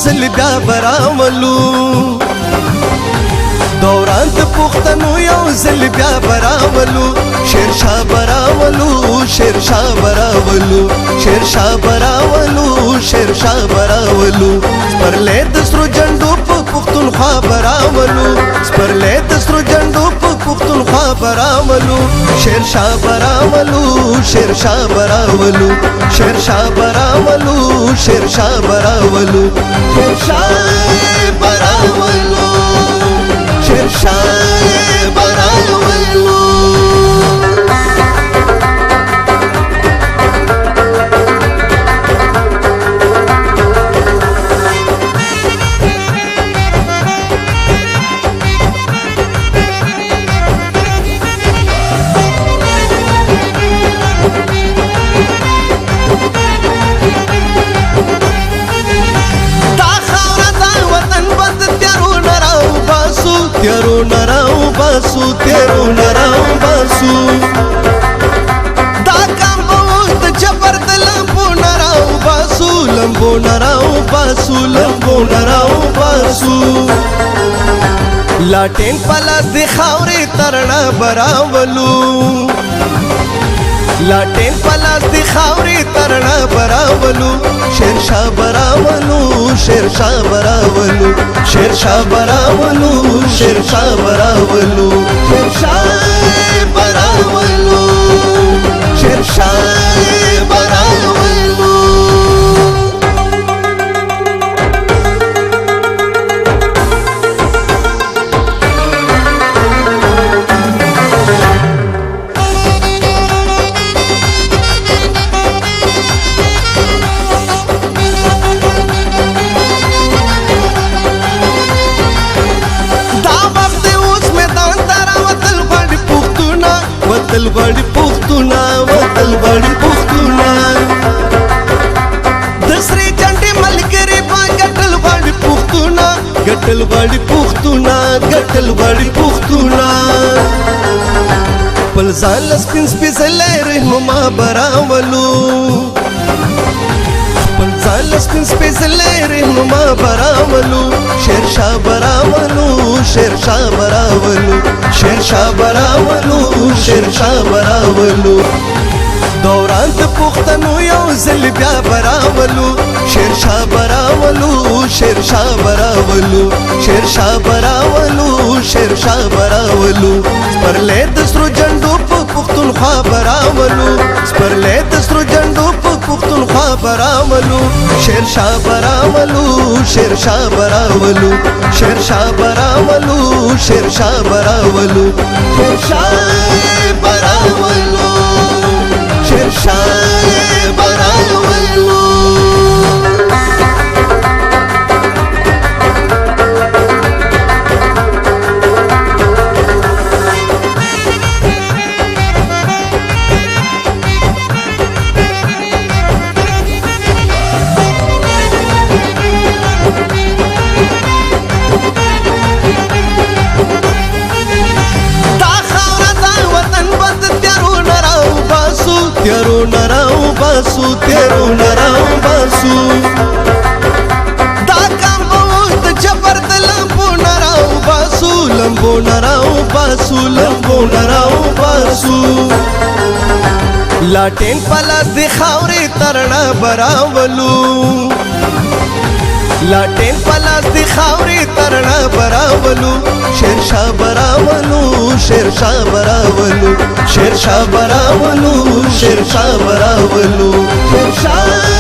ځل بیا براولو دوران د پښتنو یو ځل بیا براولو شیرشاه براولو شیرشاه براولو شیرشاه براولو شیرشاه براولو سپرلی د سرو جنډو په پښتونخوا براولو سپرلی د سرو جنډو په پښتونخوا براولو شیرشاه براولو شیرشاه براولو شیرشاه براولو شیرشاه براولو شیرشاه براولو شیرشاه براولو تیرو نراو باسو تیرو نراو باسو دا کام بوخت جبر د لمبو نراو باسو لمبو نراو باسو لمبو نراو باسو لاټین پلاس د خاورې ترنا براولو لاټین پلاس د خاورې ترنا براولو شیرشاه براولو شیرشاه براولو شیرشاه براولو شیرشاه براولو شیرشاه براولو شیرشاه براولو وطل غړي پښتونا وطل غړي پښتونا د سری چنډي ملګری په ګټل غړي پښتونا ګټل غړي پښتونا ګټل غړي پښتونا پل ځان لسپین سپیڅلې رهنما براولو پل ځان لسپین سپیڅلې رهنما براولو شیرشاه براولو شیرشاه براولو شیرشاه براولو شیرشاه براولو دوران د پښتنو یو ځل بیا براولو شیرشاه براولو شیرشاه براولو شیرشاه براولو شیرشاه براولو سپرلی د سرو جنډو په پښتونخوا براولو سپرلی د سرو جنډو په پښتونخوا براولو شیرشاه براولو شیرشاه براولو شیرشاه براولو شیرشاه براولو شیرشاه براولو شیرشاه براولو تیرو نراو باسو تیرو نراو باسو دا کام بوخت جبر د لمبو نراو باسو لمبو نراو باسو لمبو نراو باسو لاټین پلاس د خاورې ترنا براولو لاټین پلاس د خاورې ترنا براولو شیرشاه براولو شیرشاه براولو شیرشاه براولو شیرشاه براولو شیرشاه